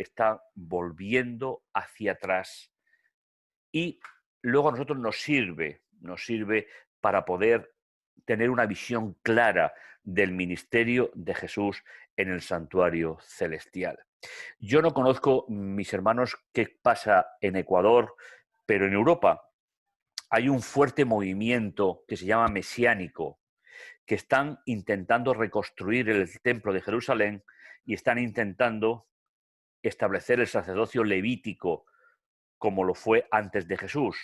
está volviendo hacia atrás y luego a nosotros nos sirve para poder tener una visión clara del ministerio de Jesús en el santuario celestial. Yo no conozco, mis hermanos, qué pasa en Ecuador, pero en Europa hay un fuerte movimiento que se llama mesiánico, que están intentando reconstruir el templo de Jerusalén y están intentando establecer el sacerdocio levítico como lo fue antes de Jesús.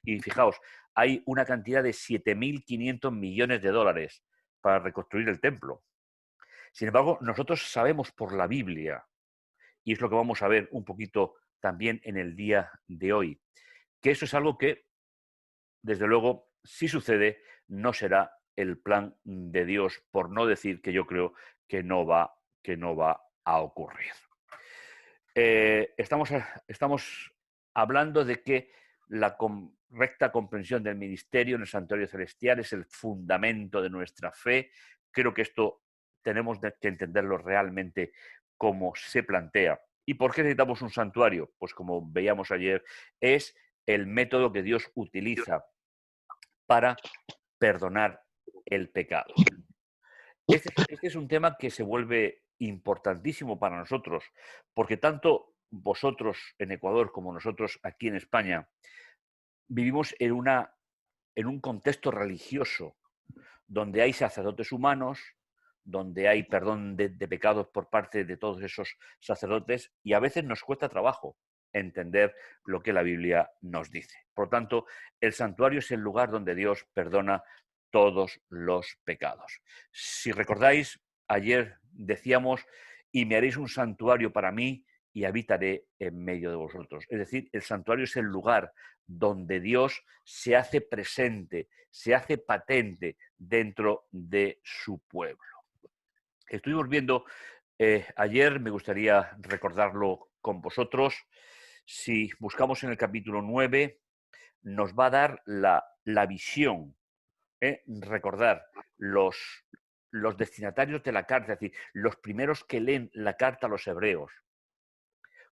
Y fijaos, hay una cantidad de 7.500 millones de dólares para reconstruir el templo. Sin embargo, nosotros sabemos por la Biblia, y es lo que vamos a ver un poquito también en el día de hoy, que eso es algo que, desde luego, si sucede, no será el plan de Dios, por no decir que yo creo que no va a ocurrir. Estamos hablando de que la correcta comprensión del ministerio en el santuario celestial es el fundamento de nuestra fe. Creo que esto tenemos que entenderlo realmente como se plantea. ¿Y por qué necesitamos un santuario? Pues como veíamos ayer, es el método que Dios utiliza para perdonar el pecado. Este es un tema que se vuelve importantísimo para nosotros, porque tanto vosotros en Ecuador como nosotros aquí en España vivimos en un contexto religioso donde hay sacerdotes humanos, donde hay perdón de pecados por parte de todos esos sacerdotes y a veces nos cuesta trabajo entender lo que la Biblia nos dice. Por lo tanto, el santuario es el lugar donde Dios perdona todos los pecados. Si recordáis, ayer decíamos, y me haréis un santuario para mí y habitaré en medio de vosotros. Es decir, el santuario es el lugar donde Dios se hace presente, se hace patente dentro de su pueblo. Estuvimos viendo ayer, me gustaría recordarlo con vosotros, si buscamos en el capítulo 9, nos va a dar la visión, recordar los destinatarios de la carta, es decir, los primeros que leen la carta a los hebreos,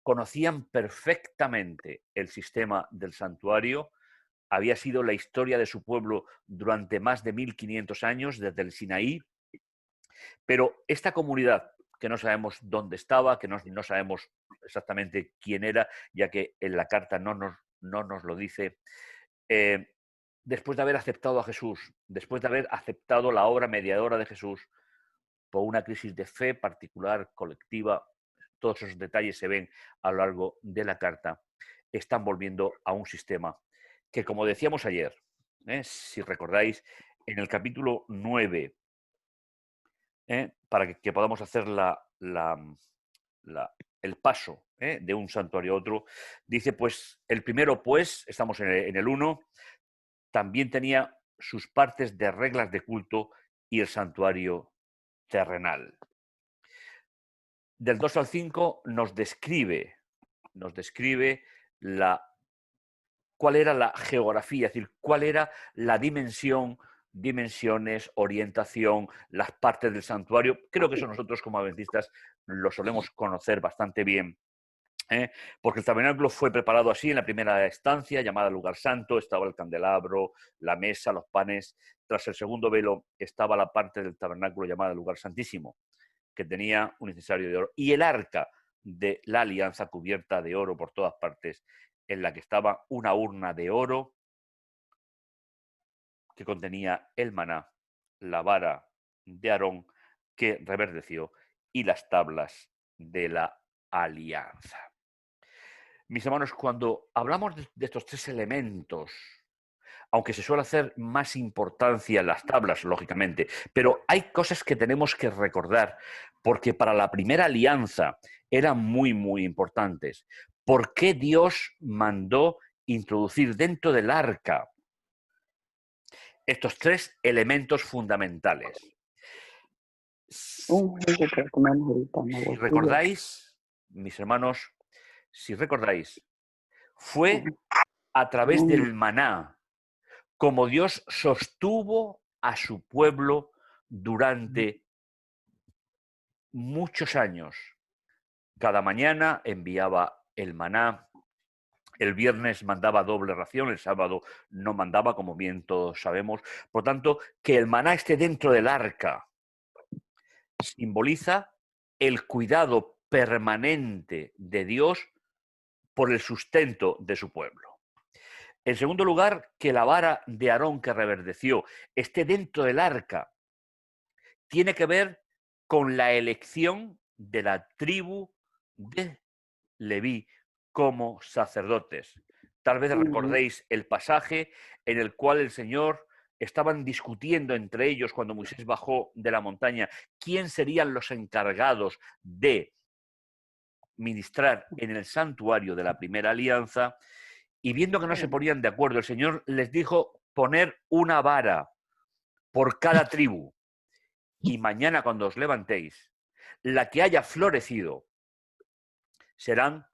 conocían perfectamente el sistema del santuario, había sido la historia de su pueblo durante más de 1500 años, desde el Sinaí, pero esta comunidad, que no sabemos dónde estaba, que no sabemos exactamente quién era, ya que en la carta no nos lo dice, después de haber aceptado a Jesús, después de haber aceptado la obra mediadora de Jesús, por una crisis de fe particular, colectiva, todos esos detalles se ven a lo largo de la carta, están volviendo a un sistema que, como decíamos ayer, si recordáis, en el capítulo 9, para que podamos hacer el paso de un santuario a otro, dice, pues, el primero, pues, estamos en el 1, también tenía sus partes de reglas de culto y el santuario terrenal. Del 2 al 5 nos describe cuál era la geografía, es decir, cuál era la dimensiones, orientación, las partes del santuario. Creo que eso nosotros como adventistas lo solemos conocer bastante bien, porque el tabernáculo fue preparado así en la primera estancia, llamada lugar santo, estaba el candelabro, la mesa, los panes. Tras el segundo velo estaba la parte del tabernáculo llamada lugar santísimo, que tenía un incensario de oro, y el arca de la alianza cubierta de oro por todas partes, en la que estaba una urna de oro que contenía el maná, la vara de Aarón que reverdeció y las tablas de la alianza. Mis hermanos, cuando hablamos de estos tres elementos, aunque se suele hacer más importancia en las tablas, lógicamente, pero hay cosas que tenemos que recordar, porque para la primera alianza eran muy, muy importantes. ¿Por qué Dios mandó introducir dentro del arca estos tres elementos fundamentales? Un jugo que comemos ahorita, una Si botella. recordáis, mis hermanos, si recordáis, fue a través del maná como Dios sostuvo a su pueblo durante muchos años. Cada mañana enviaba el maná. El viernes mandaba doble ración, el sábado no mandaba, como bien todos sabemos. Por tanto, que el maná esté dentro del arca simboliza el cuidado permanente de Dios por el sustento de su pueblo. En segundo lugar, que la vara de Aarón que reverdeció esté dentro del arca tiene que ver con la elección de la tribu de Leví como sacerdotes. Tal vez recordéis el pasaje en el cual el Señor estaban discutiendo entre ellos cuando Moisés bajó de la montaña quién serían los encargados de ministrar en el santuario de la primera alianza, y viendo que no se ponían de acuerdo, el Señor les dijo poner una vara por cada tribu, y mañana cuando os levantéis, la que haya florecido serán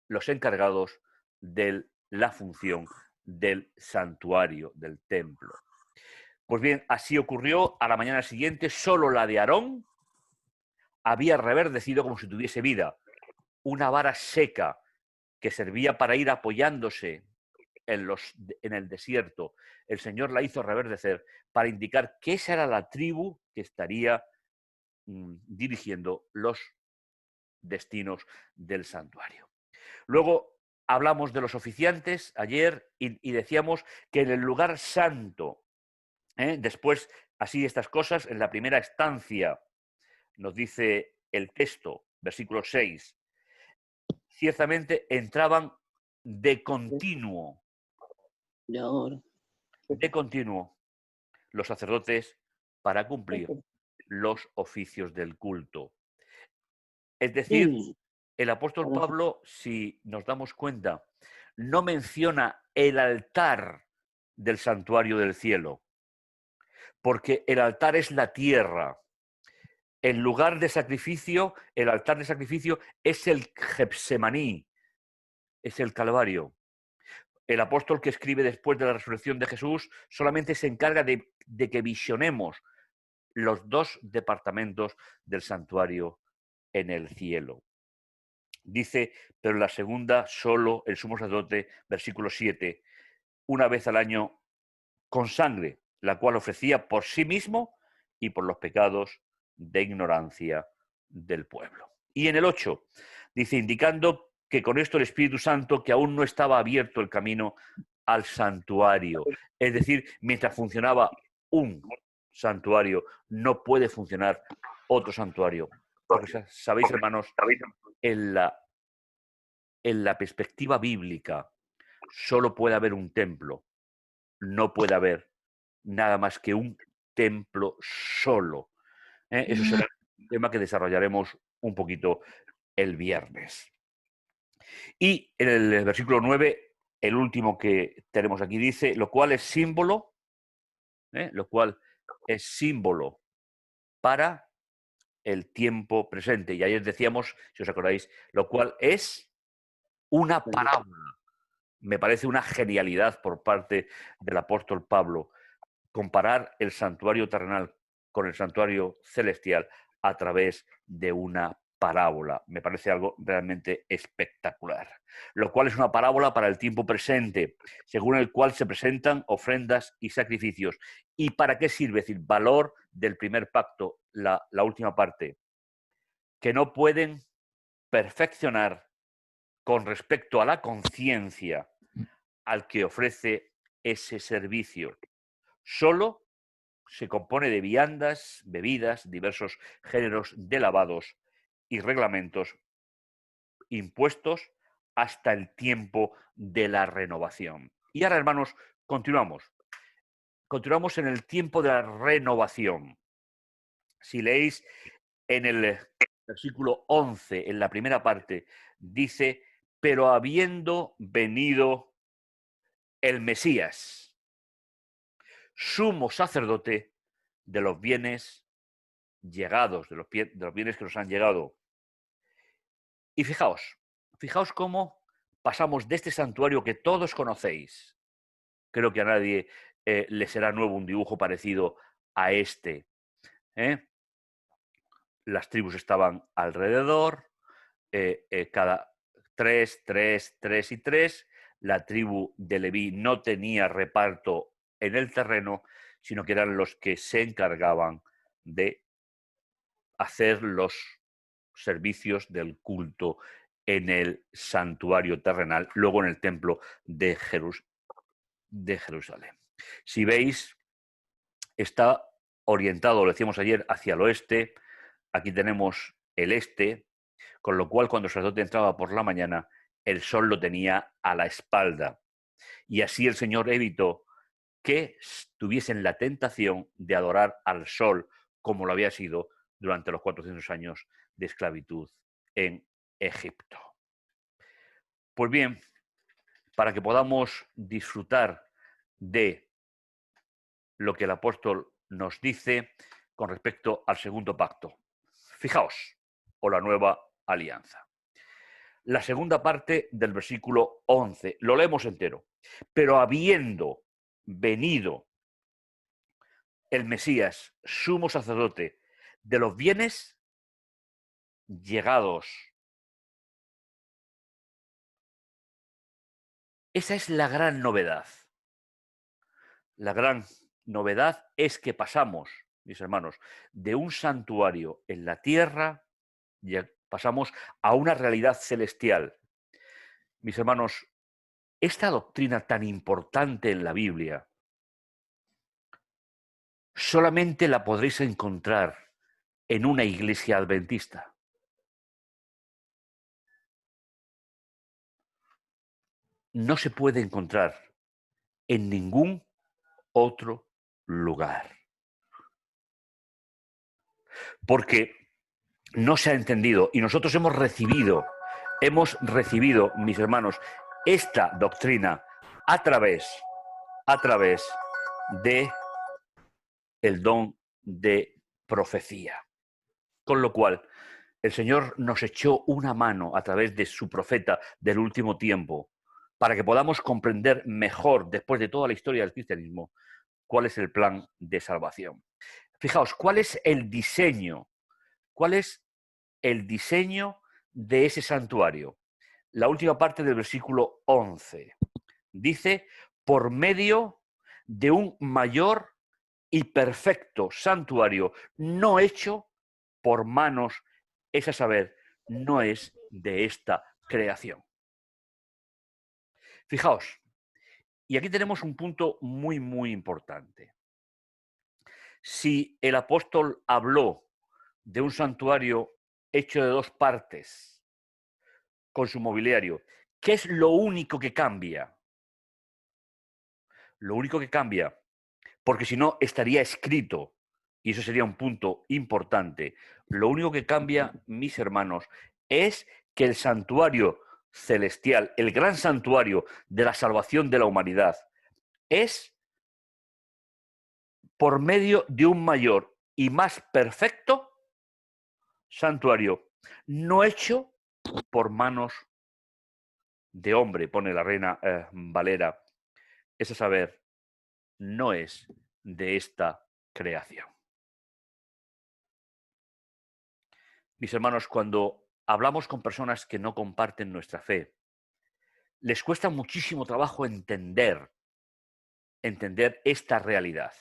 los encargados de la función del santuario, del templo. Pues bien, así ocurrió. A la mañana siguiente, solo la de Aarón había reverdecido como si tuviese vida. Una vara seca que servía para ir apoyándose en el desierto. El Señor la hizo reverdecer para indicar que esa era la tribu que estaría dirigiendo los destinos del santuario. Luego hablamos de los oficiantes ayer y decíamos que en el lugar santo, después, así estas cosas, en la primera estancia, nos dice el texto, versículo 6, ciertamente entraban de continuo, de continuo, los sacerdotes para cumplir los oficios del culto. Es decir, el apóstol Pablo, si nos damos cuenta, no menciona el altar del santuario del cielo, porque el altar es la tierra. El lugar de sacrificio, el altar de sacrificio es el Getsemaní, es el Calvario. El apóstol que escribe después de la resurrección de Jesús solamente se encarga de que visionemos los dos departamentos del santuario en el cielo. Dice, pero en la segunda solo el sumo sacerdote, versículo 7, una vez al año con sangre, la cual ofrecía por sí mismo y por los pecados de ignorancia del pueblo. Y en el 8 dice, indicando que con esto el Espíritu Santo, que aún no estaba abierto el camino al santuario, es decir, mientras funcionaba un santuario, no puede funcionar otro santuario. Porque sabéis, hermanos, en la perspectiva bíblica solo puede haber un templo, no puede haber nada más que un templo solo. Eso será un tema que desarrollaremos un poquito el viernes. Y en el versículo 9, el último que tenemos aquí dice, lo cual es símbolo para el tiempo presente. Y ayer decíamos, si os acordáis, lo cual es una parábola. Me parece una genialidad por parte del apóstol Pablo comparar el santuario terrenal con el santuario celestial a través de una parábola. Me parece algo realmente espectacular. Lo cual es una parábola para el tiempo presente, según el cual se presentan ofrendas y sacrificios. ¿Y para qué sirve? Es decir, valor del primer pacto, la última parte, que no pueden perfeccionar con respecto a la conciencia al que ofrece ese servicio. Solo se compone de viandas, bebidas, diversos géneros de lavados y reglamentos impuestos hasta el tiempo de la renovación. Y ahora, hermanos, continuamos. Continuamos en el tiempo de la renovación. Si leéis en el versículo 11, en la primera parte, dice, pero habiendo venido el Mesías, sumo sacerdote de los bienes llegados, de los bienes que nos han llegado. Y fijaos cómo pasamos de este santuario que todos conocéis. Creo que a nadie le será nuevo un dibujo parecido a este. Las tribus estaban alrededor, cada 3, 3, 3 y 3. La tribu de Leví no tenía reparto en el terreno, sino que eran los que se encargaban de hacer los servicios del culto en el santuario terrenal, luego en el templo de Jerusalén. Si veis, está orientado, lo decíamos ayer, hacia el oeste. Aquí tenemos el este, con lo cual cuando el sacerdote entraba por la mañana, el sol lo tenía a la espalda. Y así el Señor evitó que tuviesen la tentación de adorar al sol como lo había sido durante los 400 años de esclavitud en Egipto. Pues bien, para que podamos disfrutar de lo que el apóstol nos dice con respecto al segundo pacto. Fijaos, o la nueva alianza. La segunda parte del versículo 11, lo leemos entero. Pero habiendo venido el Mesías, sumo sacerdote de los bienes llegados. Esa es la gran novedad. La gran novedad es que pasamos, mis hermanos, de un santuario en la tierra, pasamos a una realidad celestial. Mis hermanos, esta doctrina tan importante en la Biblia solamente la podréis encontrar en una iglesia adventista. No se puede encontrar en ningún otro lugar. Porque no se ha entendido y nosotros hemos recibido, mis hermanos, esta doctrina a través de el don de profecía. Con lo cual, el Señor nos echó una mano a través de su profeta del último tiempo para que podamos comprender mejor, después de toda la historia del cristianismo, cuál es el plan de salvación. Fijaos, ¿cuál es el diseño? ¿Cuál es el diseño de ese santuario? La última parte del versículo 11 dice, por medio de un mayor y perfecto santuario, no hecho por manos, es a saber, no es de esta creación. Fijaos, y aquí tenemos un punto muy, muy importante. Si el apóstol habló de un santuario hecho de dos partes, con su mobiliario, ¿qué es lo único que cambia? Lo único que cambia, porque si no estaría escrito, y eso sería un punto importante, lo único que cambia, mis hermanos, es que el santuario celestial, el gran santuario de la salvación de la humanidad, es por medio de un mayor y más perfecto santuario, no hecho por manos de hombre, pone la Reina Valera, es a saber, no es de esta creación. Mis hermanos, cuando hablamos con personas que no comparten nuestra fe, les cuesta muchísimo trabajo entender esta realidad.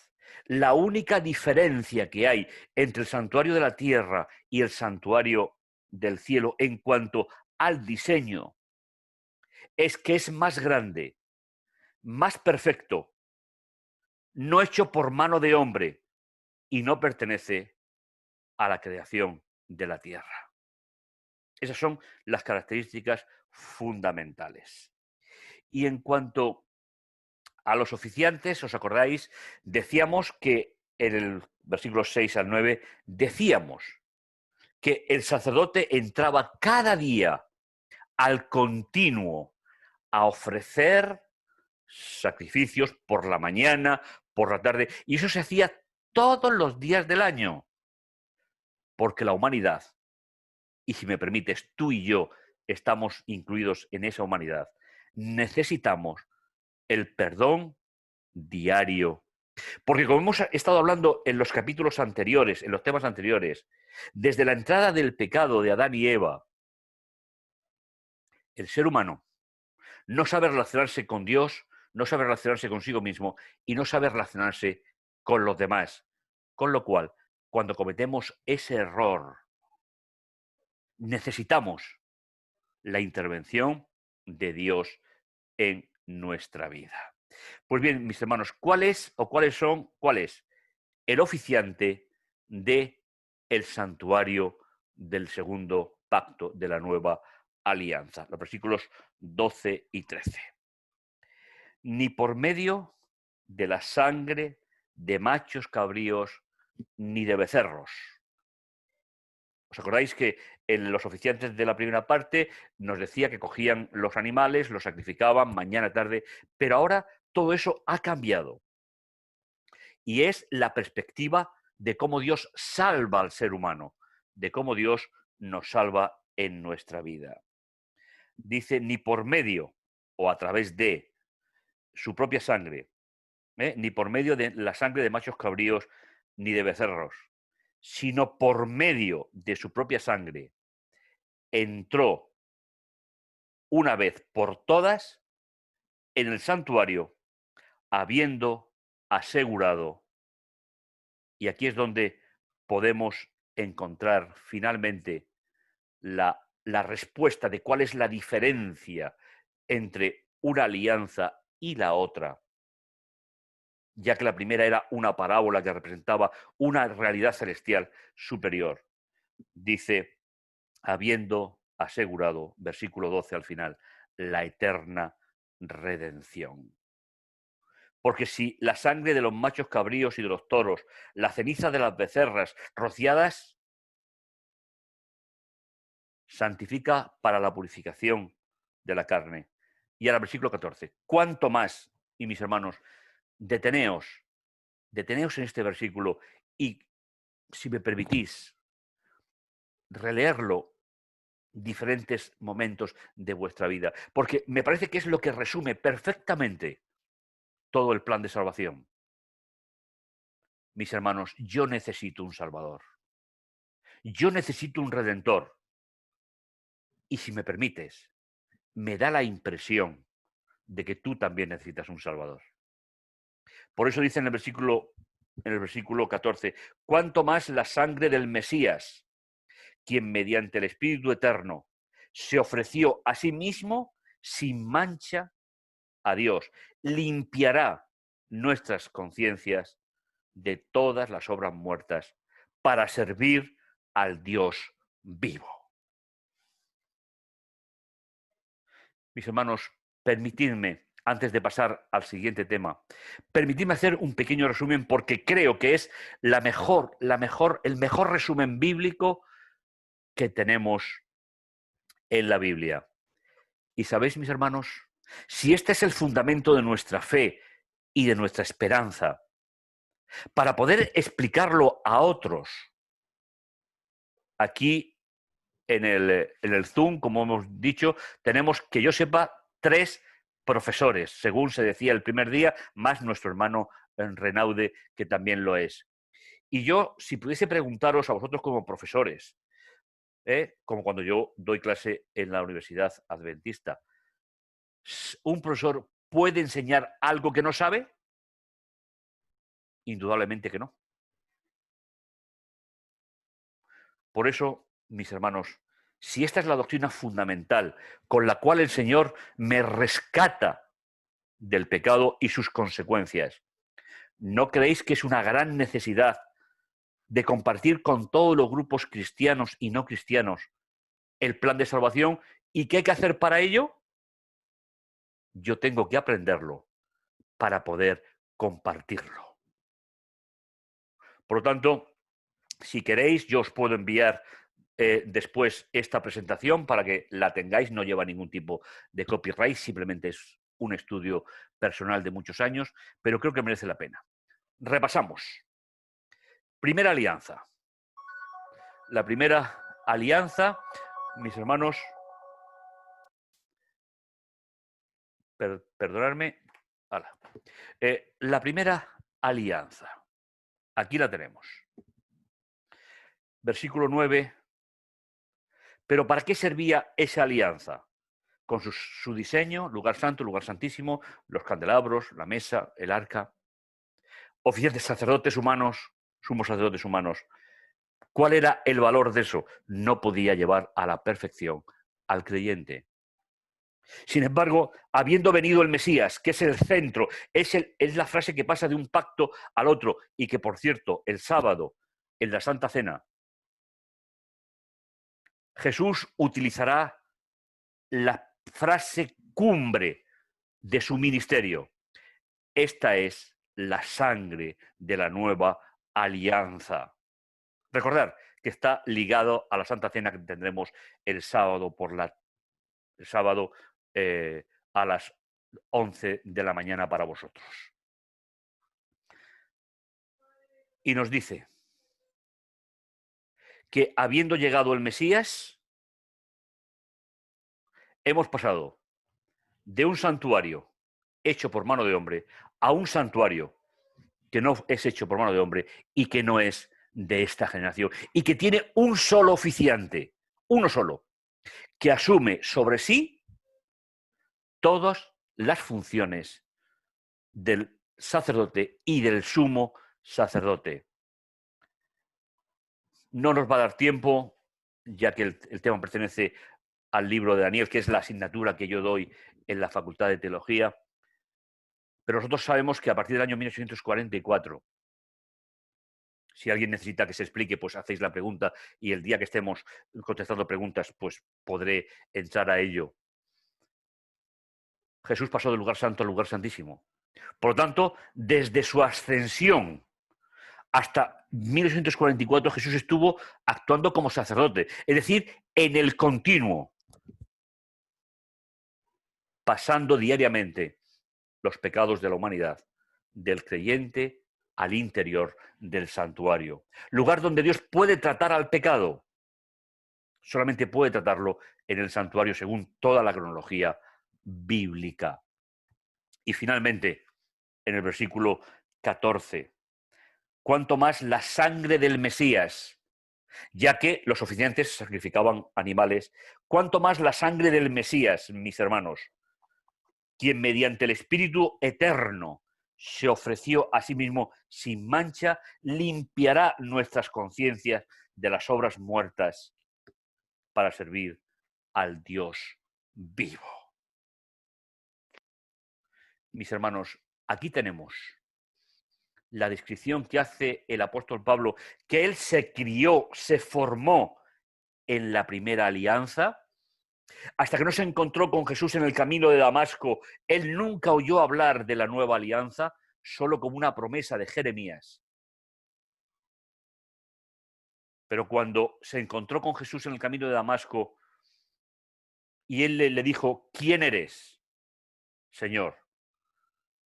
La única diferencia que hay entre el santuario de la tierra y el santuario del cielo en cuanto al diseño es que es más grande, más perfecto, no hecho por mano de hombre y no pertenece a la creación de la tierra. Esas son las características fundamentales. Y en cuanto a los oficiantes, ¿os acordáis? Decíamos que en el versículo 6 al 9, decíamos que el sacerdote entraba cada día al continuo a ofrecer sacrificios por la mañana, por la tarde, y eso se hacía todos los días del año, porque la humanidad, y si me permites, tú y yo estamos incluidos en esa humanidad, necesitamos el perdón diario. Porque como hemos estado hablando en los capítulos anteriores, en los temas anteriores, desde la entrada del pecado de Adán y Eva, El ser humano no sabe relacionarse con Dios, no sabe relacionarse consigo mismo y no sabe relacionarse con los demás. Con lo cual, cuando cometemos ese error, necesitamos la intervención de Dios en nuestra vida. Pues bien, mis hermanos, ¿cuál es el oficiante de el santuario del segundo pacto de la nueva alianza? Los versículos 12 y 13. Ni por medio de la sangre de machos cabríos ni de becerros. ¿Os acordáis que en los oficiantes de la primera parte nos decía que cogían los animales, los sacrificaban mañana, tarde, pero ahora todo eso ha cambiado? Y es la perspectiva de cómo Dios salva al ser humano, de cómo Dios nos salva en nuestra vida. Dice, ni por medio o a través de su propia sangre, ni por medio de la sangre de machos cabríos ni de becerros, sino por medio de su propia sangre, entró una vez por todas en el santuario, habiendo asegurado, y aquí es donde podemos encontrar finalmente la respuesta de cuál es la diferencia entre una alianza y la otra, ya que la primera era una parábola que representaba una realidad celestial superior. Dice, habiendo asegurado, versículo 12 al final, la eterna redención. Porque si la sangre de los machos cabríos y de los toros, la ceniza de las becerras rociadas, santifica para la purificación de la carne. Y ahora versículo 14. ¿Cuánto más, y mis hermanos, deteneos en este versículo y, si me permitís, releerlo diferentes momentos de vuestra vida, porque me parece que es lo que resume perfectamente todo el plan de salvación. Mis hermanos, yo necesito un Salvador. Yo necesito un Redentor. Y si me permites, me da la impresión de que tú también necesitas un Salvador. Por eso dice en el versículo 14, cuánto más la sangre del Mesías, quien mediante el Espíritu Eterno se ofreció a sí mismo sin mancha a Dios, limpiará nuestras conciencias de todas las obras muertas para servir al Dios vivo. Mis hermanos, permitidme, antes de pasar al siguiente tema, permitidme hacer un pequeño resumen porque creo que es el mejor resumen bíblico que tenemos en la Biblia. Y sabéis, mis hermanos, si este es el fundamento de nuestra fe y de nuestra esperanza, para poder explicarlo a otros, aquí en el Zoom, como hemos dicho, tenemos, que yo sepa, 3 profesores, según se decía el primer día, más nuestro hermano Renaude, que también lo es. Y yo, si pudiese preguntaros a vosotros como profesores, como cuando yo doy clase en la Universidad Adventista, ¿un profesor puede enseñar algo que no sabe? Indudablemente que no. Por eso, mis hermanos, si esta es la doctrina fundamental con la cual el Señor me rescata del pecado y sus consecuencias, ¿no creéis que es una gran necesidad de compartir con todos los grupos cristianos y no cristianos el plan de salvación? ¿Y qué hay que hacer para ello? Yo tengo que aprenderlo para poder compartirlo. Por lo tanto, si queréis, yo os puedo enviar después esta presentación para que la tengáis. No lleva ningún tipo de copyright, simplemente es un estudio personal de muchos años, pero creo que merece la pena. Repasamos. Primera alianza. La primera alianza, mis hermanos, perdonadme, la primera alianza. Aquí la tenemos. Versículo 9. ¿Pero para qué servía esa alianza? con su diseño, lugar santo, lugar santísimo, los candelabros, la mesa, el arca, oficiales sacerdotes humanos, sumos sacerdotes humanos. ¿Cuál era el valor de eso? No podía llevar a la perfección al creyente. Sin embargo, habiendo venido el Mesías, que es el centro, es la frase que pasa de un pacto al otro, y que, por cierto, el sábado, en la Santa Cena, Jesús utilizará la frase cumbre de su ministerio. Esta es la sangre de la nueva alianza. Recordar que está ligado a la Santa Cena que tendremos el sábado a las 11 de la mañana para vosotros. Y nos dice que habiendo llegado el Mesías, hemos pasado de un santuario hecho por mano de hombre a un santuario que no es hecho por mano de hombre y que no es de esta generación y que tiene un solo oficiante, uno solo, que asume sobre sí todas las funciones del sacerdote y del sumo sacerdote. No nos va a dar tiempo, ya que el tema pertenece al libro de Daniel, que es la asignatura que yo doy en la Facultad de Teología, pero nosotros sabemos que a partir del año 1844, si alguien necesita que se explique, pues hacéis la pregunta y el día que estemos contestando preguntas, pues podré entrar a ello. Jesús pasó del lugar santo al lugar santísimo. Por lo tanto, desde su ascensión hasta 1844, Jesús estuvo actuando como sacerdote, es decir, en el continuo, pasando diariamente los pecados de la humanidad, del creyente al interior del santuario. Lugar donde Dios puede tratar al pecado. Solamente puede tratarlo en el santuario según toda la cronología bíblica. Y finalmente, en el versículo 14, cuanto más la sangre del Mesías, ya que los oficiantes sacrificaban animales, cuanto más la sangre del Mesías, mis hermanos, quien mediante el Espíritu eterno se ofreció a sí mismo sin mancha, limpiará nuestras conciencias de las obras muertas para servir al Dios vivo. Mis hermanos, aquí tenemos la descripción que hace el apóstol Pablo, que él se crió, se formó en la primera alianza, hasta que no se encontró con Jesús en el camino de Damasco. Él nunca oyó hablar de la nueva alianza, solo como una promesa de Jeremías. Pero cuando se encontró con Jesús en el camino de Damasco y él le dijo, ¿quién eres, Señor?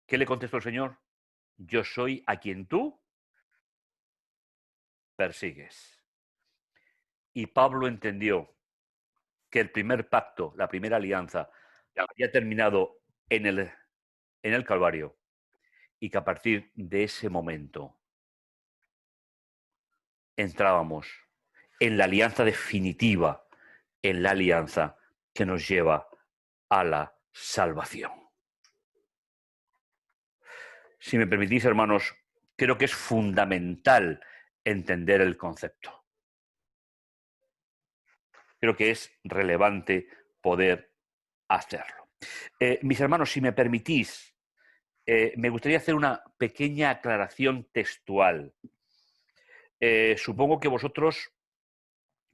¿Qué le contestó el Señor? Yo soy a quien tú persigues. Y Pablo entendió que el primer pacto, la primera alianza, había terminado en el Calvario y que a partir de ese momento entrábamos en la alianza definitiva, en la alianza que nos lleva a la salvación. Si me permitís, hermanos, creo que es fundamental entender el concepto. Creo que es relevante poder hacerlo. Mis hermanos, si me permitís, me gustaría hacer una pequeña aclaración textual. Supongo que vosotros,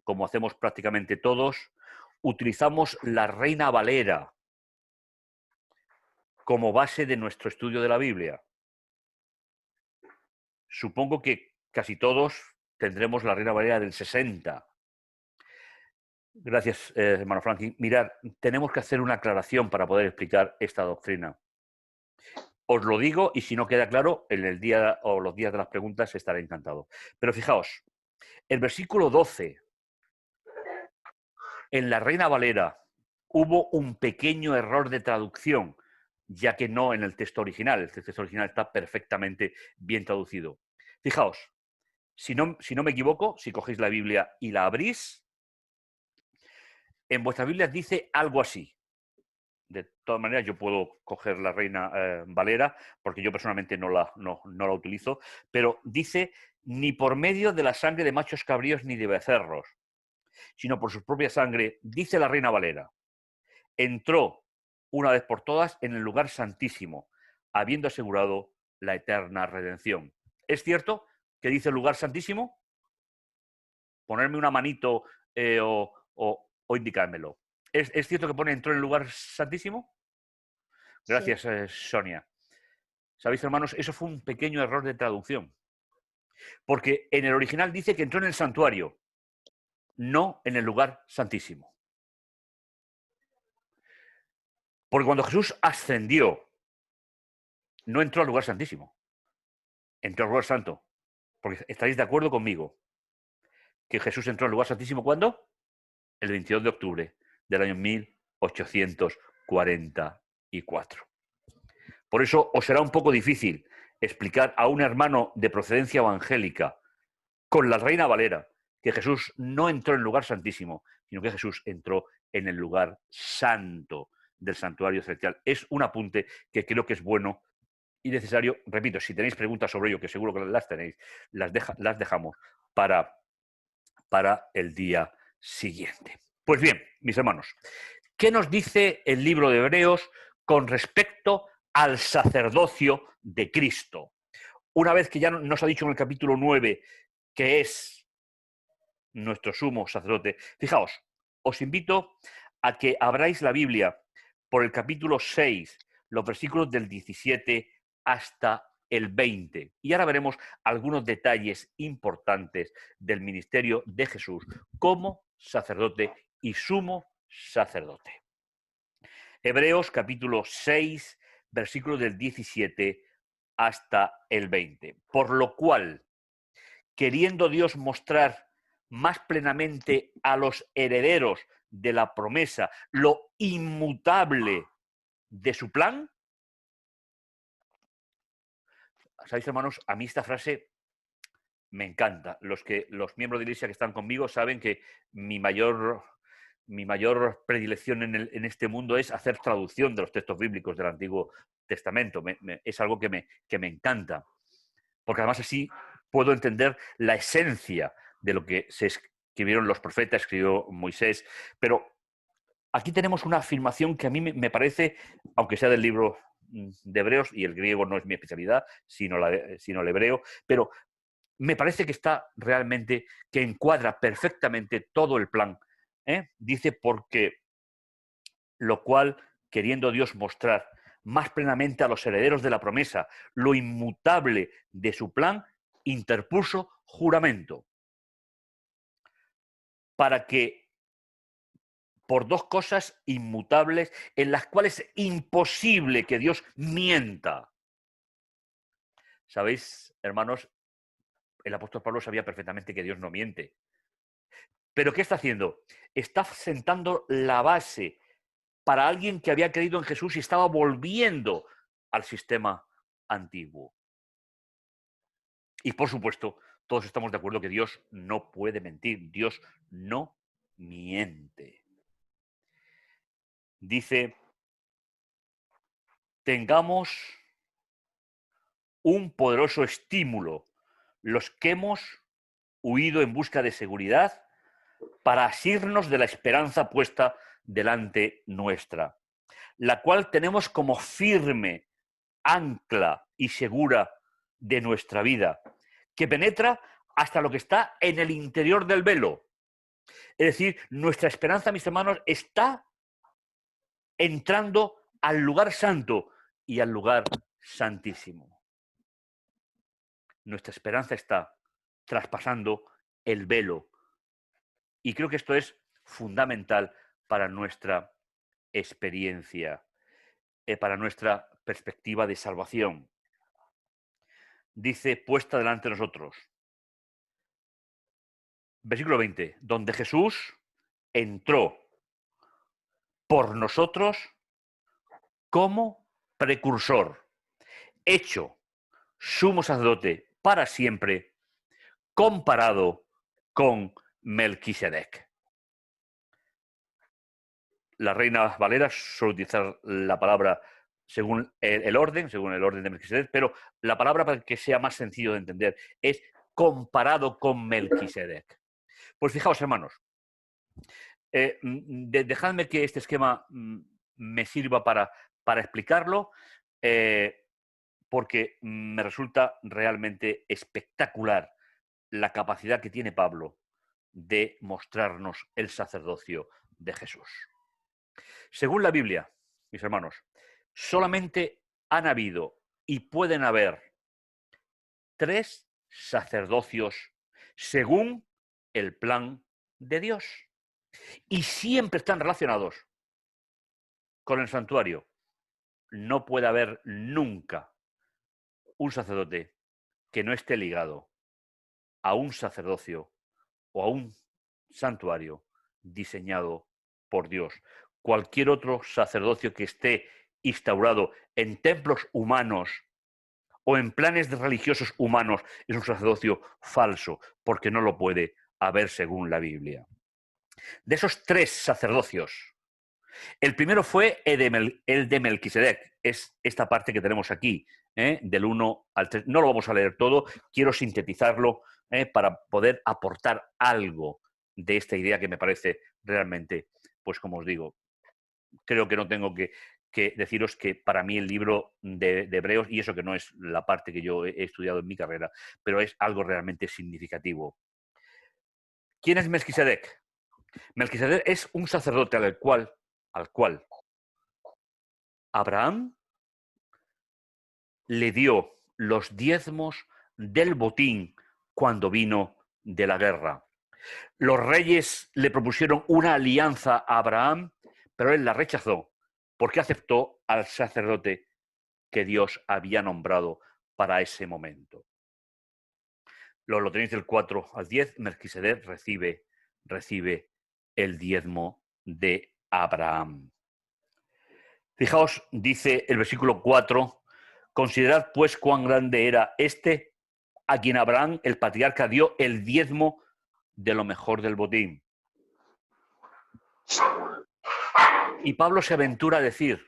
como hacemos prácticamente todos, utilizamos la Reina Valera como base de nuestro estudio de la Biblia. Supongo que casi todos tendremos la Reina Valera del 60. Gracias, hermano Franklin. Mirad, tenemos que hacer una aclaración para poder explicar esta doctrina. Os lo digo y si no queda claro, en el día o los días de las preguntas estaré encantado. Pero fijaos, el versículo 12, en la Reina Valera hubo un pequeño error de traducción, ya que no en el texto original. El texto original está perfectamente bien traducido. Fijaos, si no me equivoco, si cogéis la Biblia y la abrís, en vuestras Biblias dice algo así. De todas maneras, yo puedo coger la Reina Valera, porque yo personalmente no la utilizo, pero dice, ni por medio de la sangre de machos cabríos ni de becerros, sino por su propia sangre, dice la Reina Valera, entró una vez por todas en el lugar santísimo, habiendo asegurado la eterna redención. ¿Es cierto que dice el lugar santísimo? Ponerme una manito o indicármelo. ¿Es cierto que pone entró en el lugar santísimo? Sí. Gracias, Sonia. ¿Sabéis, hermanos? Eso fue un pequeño error de traducción. Porque en el original dice que entró en el santuario, no en el lugar santísimo. Porque cuando Jesús ascendió, no entró al lugar santísimo, entró al lugar santo. Porque estaréis de acuerdo conmigo que Jesús entró al lugar santísimo ¿cuándo? El 22 de octubre del año 1844. Por eso os será un poco difícil explicar a un hermano de procedencia evangélica con la Reina Valera que Jesús no entró en el lugar santísimo, sino que Jesús entró en el lugar santo del santuario celestial. Es un apunte que creo que es bueno y necesario. Repito, si tenéis preguntas sobre ello, que seguro que las tenéis, las dejamos para el día siguiente. Pues bien, mis hermanos, ¿qué nos dice el libro de Hebreos con respecto al sacerdocio de Cristo? Una vez que ya nos ha dicho en el capítulo 9 que es nuestro sumo sacerdote, fijaos, os invito a que abráis la Biblia por el capítulo 6, los versículos del 17 hasta el 20. Y ahora veremos algunos detalles importantes del ministerio de Jesús como sacerdote y sumo sacerdote. Hebreos capítulo 6, versículos del 17 hasta el 20. Por lo cual, queriendo Dios mostrar más plenamente a los herederos de la promesa lo inmutable de su plan. ¿Sabéis, hermanos? A mí esta frase me encanta. Los miembros de la iglesia que están conmigo saben que mi mayor predilección en este mundo es hacer traducción de los textos bíblicos del Antiguo Testamento. Es algo que me encanta. Porque además así puedo entender la esencia de lo que se escribieron los profetas, escribió Moisés. Pero aquí tenemos una afirmación que a mí me parece, aunque sea del libro de Hebreos, y el griego no es mi especialidad, sino el hebreo, pero me parece que está realmente, que encuadra perfectamente todo el plan. Dice, porque lo cual, queriendo Dios mostrar más plenamente a los herederos de la promesa lo inmutable de su plan, interpuso juramento para que por dos cosas inmutables en las cuales es imposible que Dios mienta. ¿Sabéis, hermanos? El apóstol Pablo sabía perfectamente que Dios no miente. ¿Pero qué está haciendo? Está sentando la base para alguien que había creído en Jesús y estaba volviendo al sistema antiguo. Y por supuesto, todos estamos de acuerdo que Dios no puede mentir, Dios no miente. Dice, tengamos un poderoso estímulo, los que hemos huido en busca de seguridad, para asirnos de la esperanza puesta delante nuestra, la cual tenemos como firme ancla y segura de nuestra vida, que penetra hasta lo que está en el interior del velo. Es decir, nuestra esperanza, mis hermanos, está entrando al lugar santo y al lugar santísimo. Nuestra esperanza está traspasando el velo. Y creo que esto es fundamental para nuestra experiencia, para nuestra perspectiva de salvación. Dice, puesta delante de nosotros. Versículo 20, donde Jesús entró por nosotros como precursor, hecho sumo sacerdote para siempre, comparado con Melquisedec. la Reina Valera suele utilizar la palabra según el orden de Melquisedec, pero la palabra, para que sea más sencillo de entender, es comparado con Melquisedec. Pues fijaos, hermanos, dejadme que este esquema me sirva para explicarlo, porque me resulta realmente espectacular la capacidad que tiene Pablo de mostrarnos el sacerdocio de Jesús. Según la Biblia, mis hermanos, solamente han habido y pueden haber 3 sacerdocios según el plan de Dios. Y siempre están relacionados con el santuario. No puede haber nunca un sacerdote que no esté ligado a un sacerdocio o a un santuario diseñado por Dios. Cualquier otro sacerdocio que esté instaurado en templos humanos o en planes religiosos humanos es un sacerdocio falso, porque no lo puede haber según la Biblia. De esos 3 sacerdocios, el primero fue el de Melquisedec, es esta parte que tenemos aquí, del 1 al 3. No lo vamos a leer todo, quiero sintetizarlo para poder aportar algo de esta idea que me parece realmente, pues como os digo, creo que no tengo que deciros que para mí el libro de Hebreos, y eso que no es la parte que yo he estudiado en mi carrera, pero es algo realmente significativo. ¿Quién es Melquisedec? Melquisedec es un sacerdote al cual Abraham le dio los diezmos del botín cuando vino de la guerra. Los reyes le propusieron una alianza a Abraham, pero él la rechazó porque aceptó al sacerdote que Dios había nombrado para ese momento. Lo tenéis del 4 al 10, Melquisedec recibe el diezmo de Abraham. Fijaos, dice el versículo 4, considerad pues cuán grande era este a quien Abraham, el patriarca, dio el diezmo de lo mejor del botín. Y Pablo se aventura a decir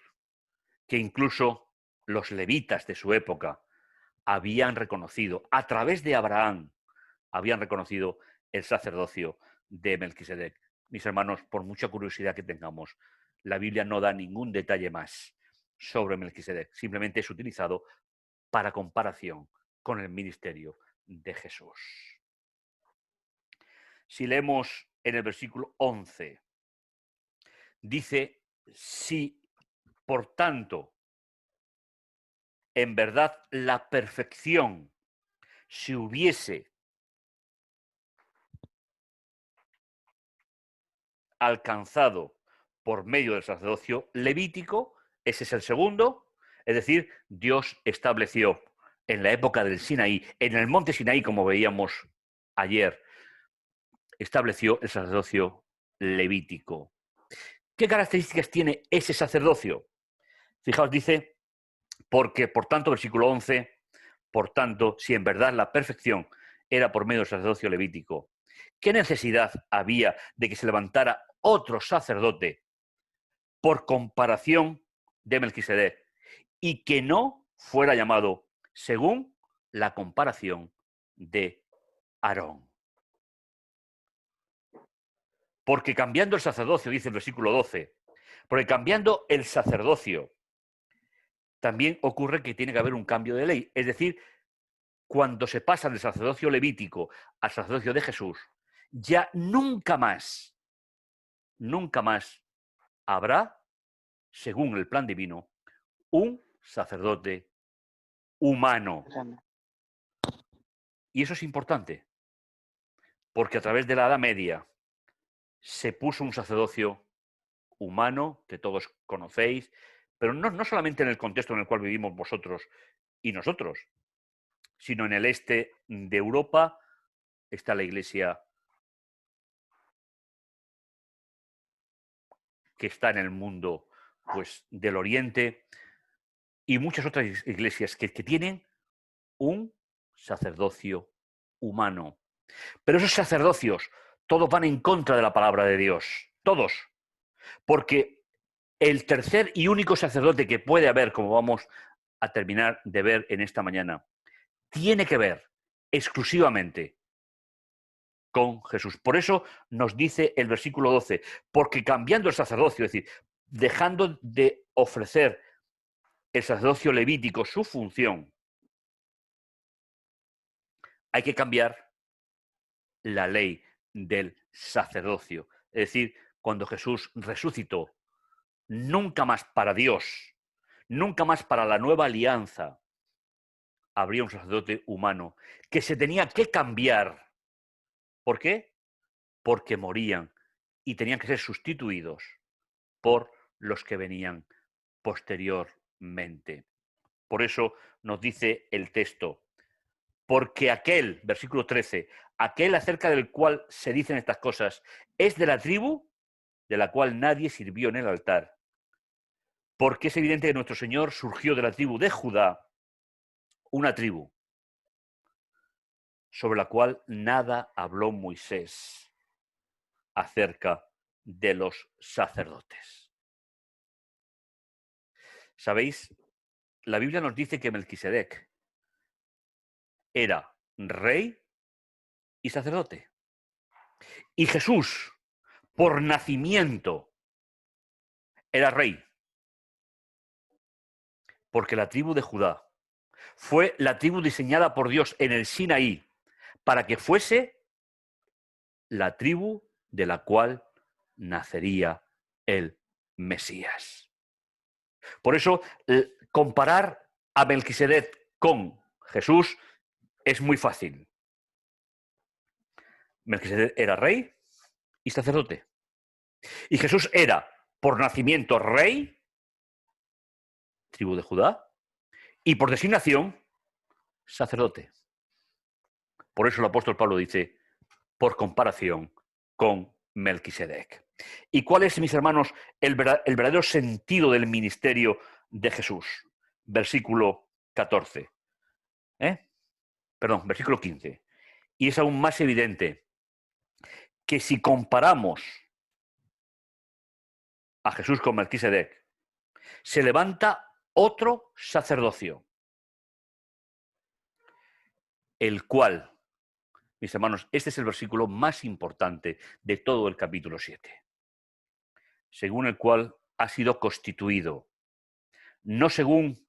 que incluso los levitas de su época habían reconocido, a través de Abraham, habían reconocido el sacerdocio de Melquisedec. Mis hermanos, por mucha curiosidad que tengamos, la Biblia no da ningún detalle más sobre Melquisedec, simplemente es utilizado para comparación con el ministerio de Jesús. Si leemos en el versículo 11, dice, si por tanto, en verdad, la perfección se hubiese alcanzado por medio del sacerdocio levítico, ese es el segundo, es decir, Dios estableció en la época del Sinaí, en el monte Sinaí, como veíamos ayer, estableció el sacerdocio levítico. ¿Qué características tiene ese sacerdocio? Fijaos, dice, porque, por tanto, versículo 11, por tanto, si en verdad la perfección era por medio del sacerdocio levítico, ¿qué necesidad había de que se levantara otro sacerdote por comparación de Melquisedec y que no fuera llamado según la comparación de Aarón? Porque cambiando el sacerdocio, dice el versículo 12, porque cambiando el sacerdocio, también ocurre que tiene que haber un cambio de ley. Es decir, cuando se pasa del sacerdocio levítico al sacerdocio de Jesús, ya nunca más habrá, según el plan divino, un sacerdote humano. Y eso es importante, porque a través de la Edad Media se puso un sacerdocio humano, que todos conocéis, pero no solamente en el contexto en el cual vivimos vosotros y nosotros, sino en el este de Europa está la Iglesia que está en el mundo, pues, del Oriente, y muchas otras iglesias que tienen un sacerdocio humano. Pero esos sacerdocios, todos van en contra de la palabra de Dios, todos, porque el tercer y único sacerdote que puede haber, como vamos a terminar de ver en esta mañana, tiene que ver exclusivamente con Jesús. Por eso nos dice el versículo 12, porque cambiando el sacerdocio, es decir, dejando de ofrecer el sacerdocio levítico su función, hay que cambiar la ley del sacerdocio. Es decir, cuando Jesús resucitó, nunca más para Dios, nunca más para la nueva alianza, habría un sacerdote humano que se tenía que cambiar. ¿Por qué? Porque morían y tenían que ser sustituidos por los que venían posteriormente. Por eso nos dice el texto, porque aquel, versículo 13, aquel acerca del cual se dicen estas cosas, es de la tribu de la cual nadie sirvió en el altar. Porque es evidente que nuestro Señor surgió de la tribu de Judá, una tribu sobre la cual nada habló Moisés acerca de los sacerdotes. ¿Sabéis? La Biblia nos dice que Melquisedec era rey y sacerdote. Y Jesús, por nacimiento, era rey. Porque la tribu de Judá fue la tribu diseñada por Dios en el Sinaí para que fuese la tribu de la cual nacería el Mesías. Por eso, comparar a Melquisedec con Jesús es muy fácil. Melquisedec era rey y sacerdote. Y Jesús era, por nacimiento, rey, tribu de Judá, y por designación, sacerdote. Por eso el apóstol Pablo dice, por comparación con Melquisedec. ¿Y cuál es, mis hermanos, el verdadero sentido del ministerio de Jesús? Versículo 14. Versículo 15. Y es aún más evidente que si comparamos a Jesús con Melquisedec, se levanta otro sacerdocio, el cual, mis hermanos, este es el versículo más importante de todo el capítulo 7, según el cual ha sido constituido, no según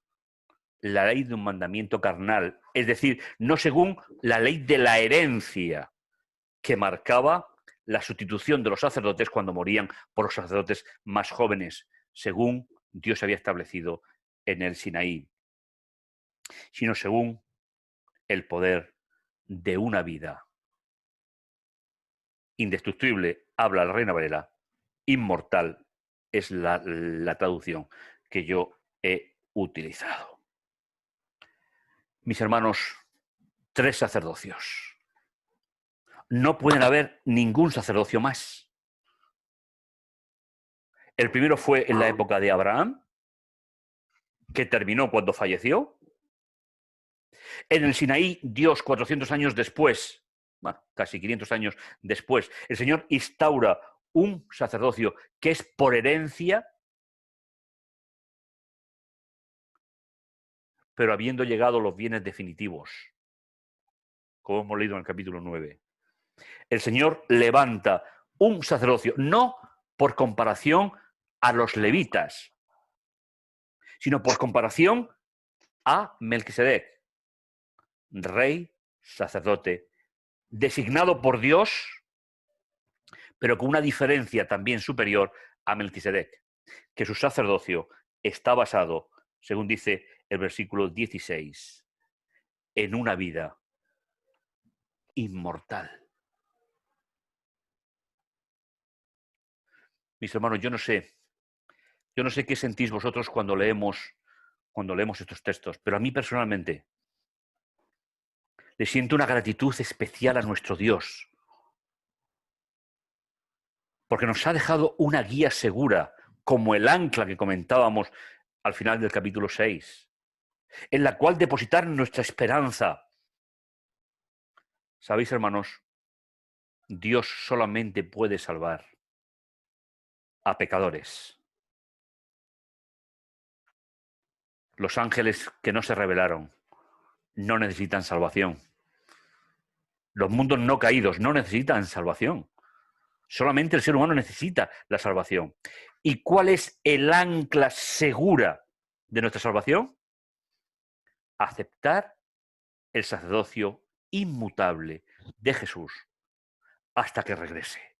la ley de un mandamiento carnal, es decir, no según la ley de la herencia que marcaba la sustitución de los sacerdotes cuando morían por los sacerdotes más jóvenes, según Dios había establecido en el Sinaí, sino según el poder de una vida indestructible, habla la Reina Valera, inmortal es la traducción que yo he utilizado. Mis hermanos, 3 sacerdocios. No pueden haber ningún sacerdocio más. El primero fue en la época de Abraham, que terminó cuando falleció. En el Sinaí, Dios, 400 años después, bueno, casi 500 años después, el Señor instaura un sacerdocio que es por herencia, pero habiendo llegado los bienes definitivos, como hemos leído en el capítulo 9. El Señor levanta un sacerdocio, no por comparación a los levitas, sino por comparación a Melquisedec, rey, sacerdote, designado por Dios, pero con una diferencia también superior a Melquisedec, que su sacerdocio está basado, según dice el versículo 16, en una vida inmortal. Mis hermanos, yo no sé qué sentís vosotros cuando leemos estos textos, pero a mí personalmente le siento una gratitud especial a nuestro Dios, porque nos ha dejado una guía segura, como el ancla que comentábamos al final del capítulo 6, en la cual depositar nuestra esperanza. ¿Sabéis, hermanos? Dios solamente puede salvar a pecadores. Los ángeles que no se rebelaron no necesitan salvación. Los mundos no caídos no necesitan salvación. Solamente el ser humano necesita la salvación. ¿Y cuál es el ancla segura de nuestra salvación? Aceptar el sacerdocio inmutable de Jesús hasta que regrese.